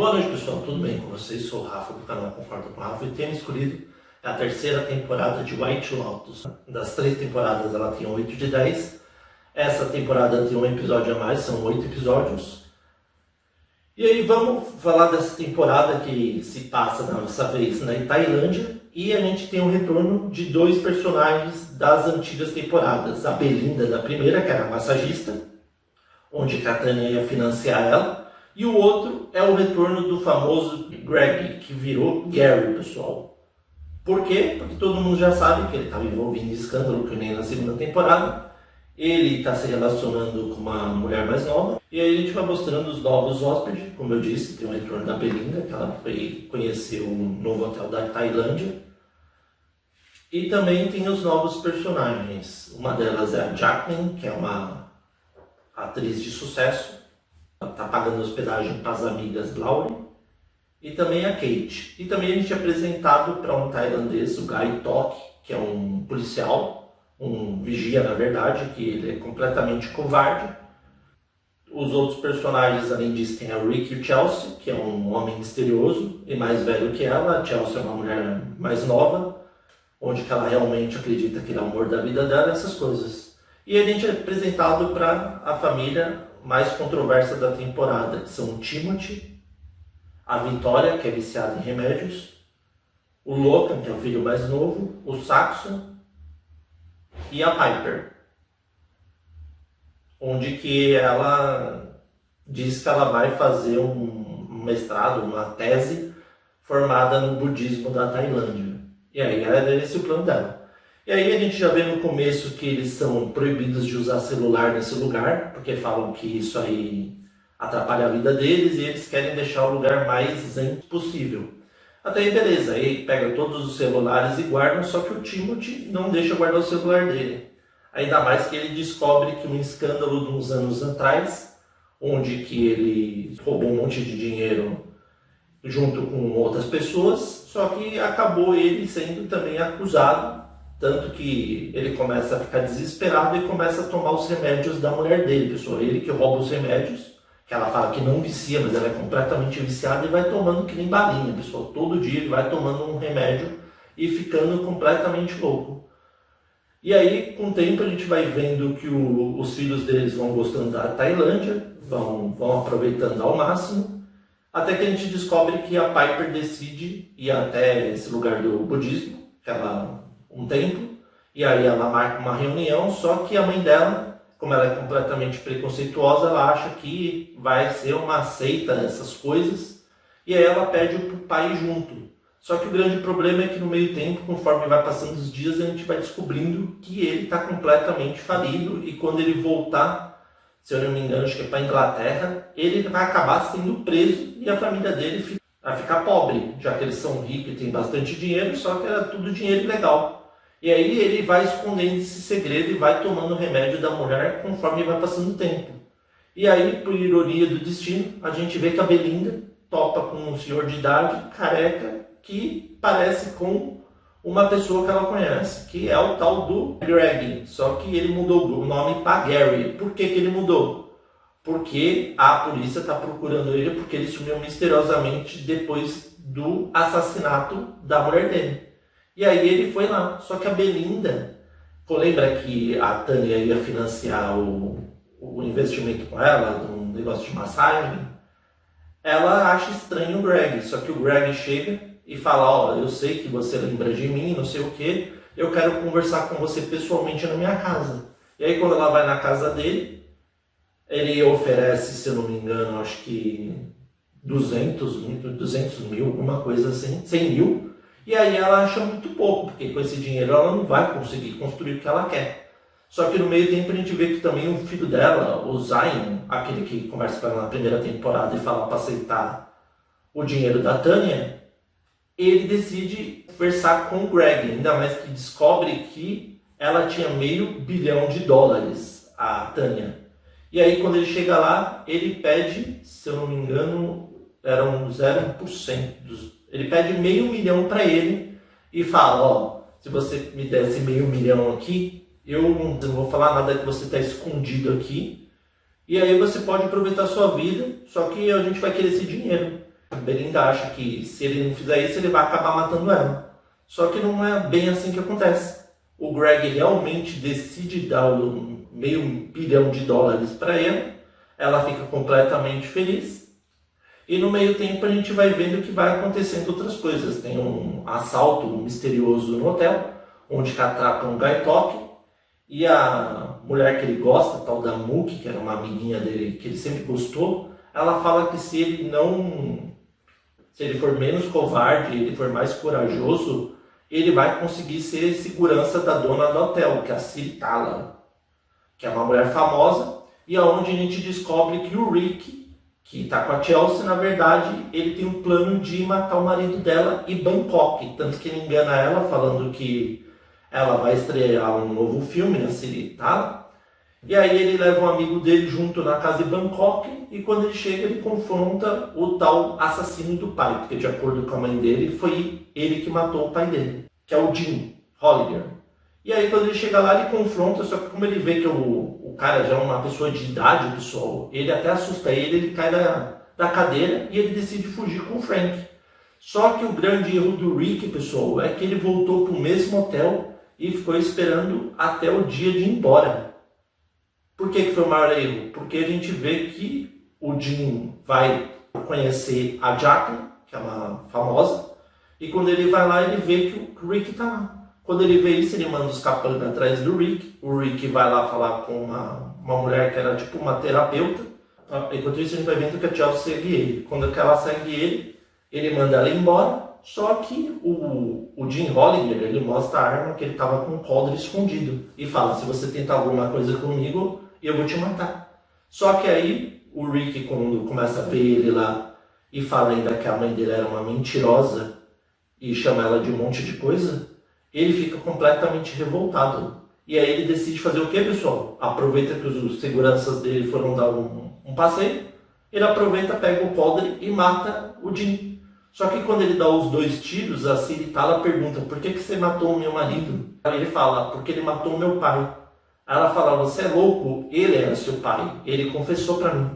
Boa noite, pessoal, tudo bem com vocês? Sou o Rafa do canal Concordo com o Rafa e tenho escolhido a terceira temporada de White Lotus. Das 3 temporadas ela tem 8 de 10. Essa temporada tem um episódio a mais, são 8 episódios. E aí vamos falar dessa temporada que se passa dessa vez na Tailândia. E a gente tem o retorno de 2 personagens das antigas temporadas. A Belinda da primeira, que era a massagista, onde a Tânia ia financiar ela. E o outro é o retorno do famoso Greg, que virou Gary, pessoal. Por quê? Porque todo mundo já sabe que ele estava envolvido em escândalo, que nem na segunda temporada. Ele está se relacionando com uma mulher mais nova. E aí a gente vai mostrando os novos hóspedes. Como eu disse, tem o retorno da Belinda, que ela foi conhecer um novo hotel da Tailândia. E também tem os novos personagens. Uma delas é a Jacqueline, que é uma atriz de sucesso. Está pagando hospedagem para as amigas Laurie. E também a Kate. E também a gente é apresentado para um tailandês, o Guy Tok, que é um policial, um vigia na verdade, que ele é completamente covarde. Os outros personagens, além disso, tem a Rick e o Chelsea, que é um homem misterioso e mais velho que ela. A Chelsea é uma mulher mais nova, onde que ela realmente acredita que ele é o amor da vida dela, essas coisas. E a gente é apresentado para a família mais controversa da temporada, que são o Timothy, a Vitória, que é viciada em remédios, o Logan, que é o filho mais novo, o Saxon e a Piper, onde que ela diz que ela vai fazer um mestrado, uma tese formada no budismo da Tailândia. E aí é esse o plano dela. E aí a gente já vê no começo que eles são proibidos de usar celular nesse lugar, porque falam que isso aí atrapalha a vida deles e eles querem deixar o lugar mais zen possível. Até aí beleza, aí pega todos os celulares e guardam, só que o Timothy não deixa guardar o celular dele. Ainda mais que ele descobre que um escândalo de uns anos atrás, onde que ele roubou um monte de dinheiro junto com outras pessoas, só que acabou ele sendo também acusado. Tanto que ele começa a ficar desesperado e começa a tomar os remédios da mulher dele, pessoal. Ele que rouba os remédios, que ela fala que não vicia, mas ela é completamente viciada e vai tomando que nem balinha, pessoal. Todo dia ele vai tomando um remédio e ficando completamente louco. E aí, com o tempo, a gente vai vendo que os filhos deles vão gostando da Tailândia, vão aproveitando ao máximo, até que a gente descobre que a Piper decide ir até esse lugar do budismo, que ela um tempo, e aí ela marca uma reunião, só que a mãe dela, como ela é completamente preconceituosa, ela acha que vai ser uma seita, essas coisas, e aí ela pede para o pai junto. Só que o grande problema é que no meio tempo, conforme vai passando os dias, a gente vai descobrindo que ele está completamente falido, e quando ele voltar, se eu não me engano, acho que é para a Inglaterra, ele vai acabar sendo preso e a família dele vai ficar pobre, já que eles são ricos e têm bastante dinheiro, só que era tudo dinheiro ilegal. E aí ele vai escondendo esse segredo e vai tomando o remédio da mulher conforme vai passando o tempo. E aí, por ironia do destino, a gente vê que a Belinda topa com um senhor de idade, careca, que parece com uma pessoa que ela conhece, que é o tal do Greg. Só que ele mudou o nome para Gary. Por que ele mudou? Porque a polícia está procurando ele porque ele sumiu misteriosamente depois do assassinato da mulher dele. E aí ele foi lá, só que a Belinda, lembra que a Tânia ia financiar o investimento com ela, um negócio de massagem? Ela acha estranho o Greg, só que o Greg chega e fala, ó, eu sei que você lembra de mim, não sei o que, eu quero conversar com você pessoalmente na minha casa. E aí quando ela vai na casa dele, ele oferece, se eu não me engano, acho que 200 mil, alguma coisa assim, 100 mil. E aí ela acha muito pouco, porque com esse dinheiro ela não vai conseguir construir o que ela quer. Só que no meio tempo a gente vê que também o filho dela, o Zion, aquele que conversa com ela na primeira temporada e fala para aceitar o dinheiro da Tânia, ele decide conversar com o Greg, ainda mais que descobre que ela tinha $500 milhão, a Tânia. E aí quando ele chega lá, ele pede, se eu não me engano, eram 0,1% ele pede $500 milhão para ele e fala, ó, se você me desse $500 milhão aqui, eu não vou falar nada que você está escondido aqui, e aí você pode aproveitar a sua vida, só que a gente vai querer esse dinheiro. A Belinda acha que se ele não fizer isso, ele vai acabar matando ela. Só que não é bem assim que acontece. O Greg realmente decide dar um $500 milhão para ele. Ela fica completamente feliz. E no meio tempo a gente vai vendo que vai acontecendo outras coisas. Tem um assalto misterioso no hotel, onde atracam um Guy Tok. E a mulher que ele gosta, tal da Mookie, que era uma amiguinha dele que ele sempre gostou, ela fala que se ele for menos covarde, ele for mais corajoso, ele vai conseguir ser segurança da dona do hotel, que é a Ciri Talon, que é uma mulher famosa, e aonde a gente descobre que o Rick, que está com a Chelsea, na verdade, ele tem um plano de matar o marido dela em Bangkok, tanto que ele engana ela falando que ela vai estrear um novo filme, a Ciri Talon. E aí ele leva um amigo dele junto na casa de Bangkok, e quando ele chega ele confronta o tal assassino do pai, porque de acordo com a mãe dele foi ele que matou o pai dele, que é o Jim Holliger. E aí quando ele chega lá ele confronta, só que como ele vê que o cara já é uma pessoa de idade, pessoal, ele até assusta ele cai da cadeira e ele decide fugir com o Frank. Só que o grande erro do Rick, pessoal, é que ele voltou para o mesmo hotel e ficou esperando até o dia de ir embora. Por que foi o maior erro? Porque a gente vê que o Jim vai conhecer a Jacqueline, que é uma famosa, e quando ele vai lá, ele vê que o Rick está lá. Quando ele vê isso, ele manda os capangas atrás do Rick. O Rick vai lá falar com uma mulher que era tipo uma terapeuta. Enquanto isso, a gente vai vendo que a Chelsea segue ele. Quando ela segue ele manda ela embora. Só que o Jim Hollinger, ele mostra a arma que ele estava com um coldre escondido. E fala, se você tentar alguma coisa comigo, eu vou te matar. Só que aí o Rick, quando começa a ver ele lá e fala ainda que a mãe dele era uma mentirosa e chama ela de um monte de coisa, ele fica completamente revoltado. E aí ele decide fazer o que, pessoal? Aproveita que os seguranças dele foram dar um passeio, ele aproveita, pega o coldre e mata o Jim. Só que quando ele dá os 2 tiros, a Ciri Talon pergunta, por que você matou o meu marido? Aí ele fala, porque ele matou o meu pai. Ela fala, você é louco? Ele era seu pai. Ele confessou para mim.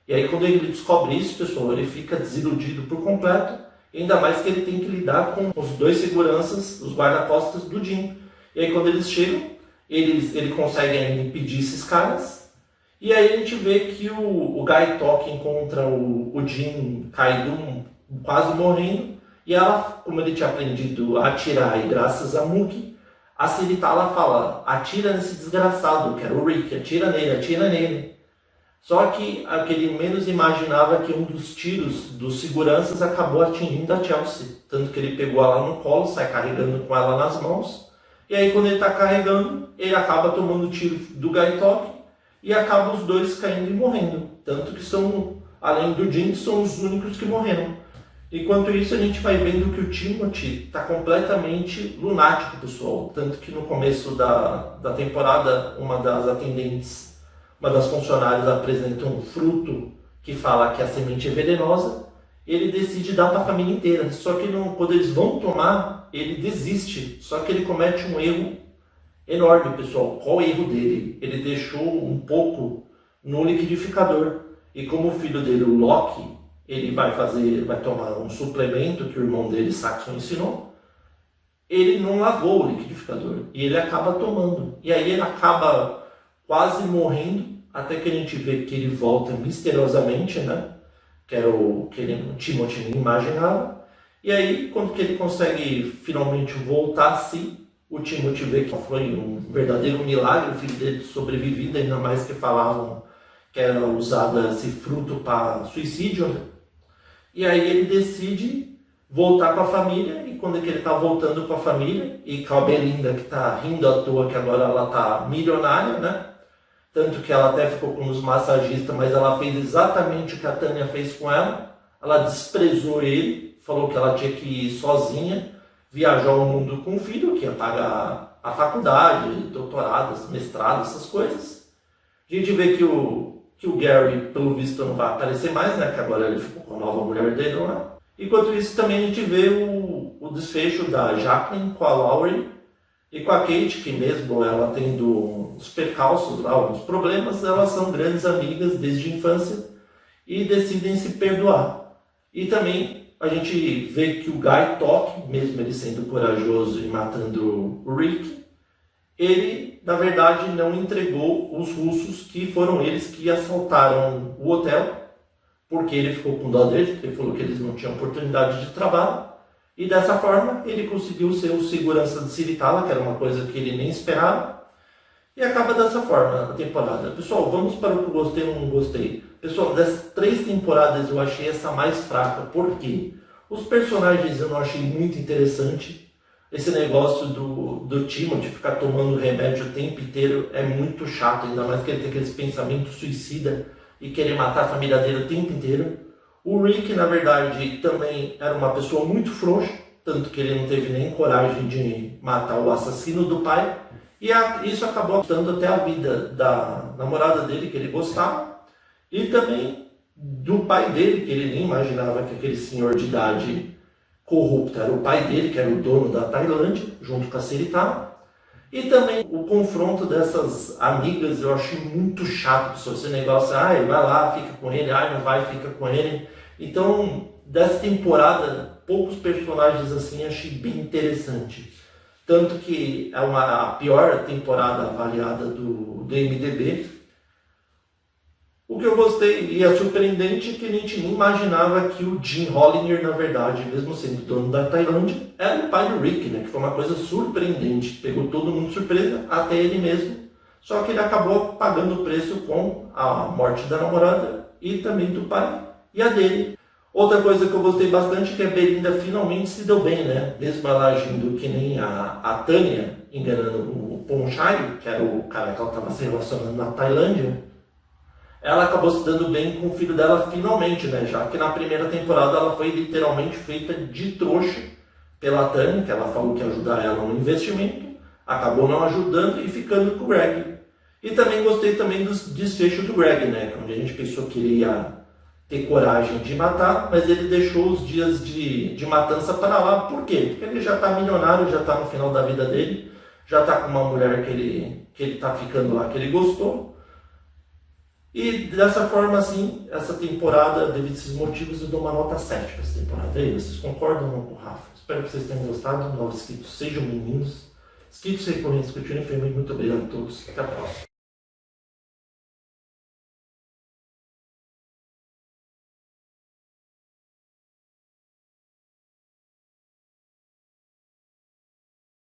E aí quando ele descobre isso, pessoal, ele fica desiludido por completo. Ainda mais que ele tem que lidar com os 2 seguranças, os guarda-costas do Jim. E aí quando eles chegam, ele consegue ainda impedir esses caras. E aí a gente vê que o Guy Tok encontra o Jim caído, quase morrendo. E ela, como ele tinha aprendido a atirar, e graças a Mookie, a Ciri Talon fala, atira nesse desgraçado, que era o Rick, atira nele. Só que aquele menos imaginava que um dos tiros dos seguranças acabou atingindo a Chelsea. Tanto que ele pegou ela no colo, sai carregando com ela nas mãos. E aí quando ele está carregando, ele acaba tomando tiro do Guy Tok e acaba os 2 caindo e morrendo. Tanto que são, além do Jim, são os únicos que morreram. Enquanto isso, a gente vai vendo que o Timothy está completamente lunático, pessoal. Tanto que no começo da temporada, uma das atendentes, uma das funcionárias apresenta um fruto que fala que a semente é venenosa. Ele decide dar para a família inteira. Só que quando eles vão tomar, ele desiste. Só que ele comete um erro enorme, pessoal. Qual o erro dele? Ele deixou um pouco no liquidificador. E como o filho dele, o Loki, ele vai tomar um suplemento que o irmão dele, Saxon, ensinou. Ele não lavou o liquidificador e ele acaba tomando. E aí ele acaba quase morrendo, até que a gente vê que ele volta misteriosamente, né? Que era o que o Timothy nem imaginava. E aí, quando que ele consegue finalmente voltar a si, o Timothy vê que foi um verdadeiro milagre o filho dele sobrevivido, ainda mais que falavam que era usado esse fruto para suicídio, né? E aí ele decide voltar com a família, e quando que ele está voltando com a família, e com a Belinda que está rindo à toa, que agora ela está milionária, né? Tanto que ela até ficou com os massagistas, mas ela fez exatamente o que a Tânia fez com ela. Ela desprezou ele, falou que ela tinha que ir sozinha, viajar o mundo com o filho, que ia pagar a faculdade, doutorado, mestrado, essas coisas. A gente vê que o Gary, pelo visto, não vai aparecer mais, né? Que agora ele ficou com a nova mulher dele lá. Enquanto isso, também a gente vê o desfecho da Jacqueline com a Laurie e com a Kate, que mesmo ela tendo uns percalços lá, alguns problemas, elas são grandes amigas desde a infância e decidem se perdoar. E também a gente vê que o Guy Toque, mesmo ele sendo corajoso e matando o Rick, ele, na verdade, não entregou os russos, que foram eles que assaltaram o hotel, porque ele ficou com dó deles, porque ele falou que eles não tinham oportunidade de trabalho, e dessa forma ele conseguiu ser o segurança de Ciritala, que era uma coisa que ele nem esperava, e acaba dessa forma a temporada. Pessoal, vamos para o que eu gostei ou não gostei. Pessoal, das 3 temporadas eu achei essa mais fraca, por quê? Os personagens eu não achei muito interessante. Esse negócio do Timothy ficar tomando remédio o tempo inteiro é muito chato, ainda mais que ele tem aqueles pensamentos suicida e querer matar a família dele o tempo inteiro. O Rick, na verdade, também era uma pessoa muito frouxa, tanto que ele não teve nem coragem de matar o assassino do pai. E isso acabou afetando até a vida da namorada dele, que ele gostava, e também do pai dele, que ele nem imaginava que aquele senhor de idade corrupto era o pai dele, que era o dono da Tailândia, junto com a Ciritala. E também o confronto dessas amigas eu achei muito chato, esse negócio, vai lá, fica com ele, não vai, fica com ele. Então, dessa temporada, poucos personagens assim achei bem interessante. Tanto que é a pior temporada avaliada do MDB. O que eu gostei e é surpreendente é que a gente nem imaginava que o Jim Hollinger, na verdade, mesmo sendo dono da Tailândia, era o pai do Rick, né? Que foi uma coisa surpreendente. Pegou todo mundo de surpresa, até ele mesmo. Só que ele acabou pagando o preço com a morte da namorada e também do pai e a dele. Outra coisa que eu gostei bastante é que a Belinda finalmente se deu bem, né? Mesmo ela agindo que nem a Tânia, enganando o Ponchai, que era o cara que ela estava se relacionando na Tailândia, ela acabou se dando bem com o filho dela finalmente, né? Já que na primeira temporada ela foi literalmente feita de trouxa pela Tânia, que ela falou que ia ajudar ela no investimento, acabou não ajudando e ficando com o Greg. E também gostei também dos desfechos do Greg, né? Onde a gente pensou que ele ia ter coragem de matar, mas ele deixou os dias de matança para lá. Por quê? Porque ele já está milionário, já está no final da vida dele, já está com uma mulher que ele está ficando lá, que ele gostou. E dessa forma, assim, essa temporada, devido a esses motivos, eu dou uma nota 7 para essa temporada. E aí, vocês concordam ou não com o Rafa? Espero que vocês tenham gostado. Novos inscritos sejam bem-vindos. Inscritos recorrentes, continuem firmes. Muito obrigado a todos. Até a próxima.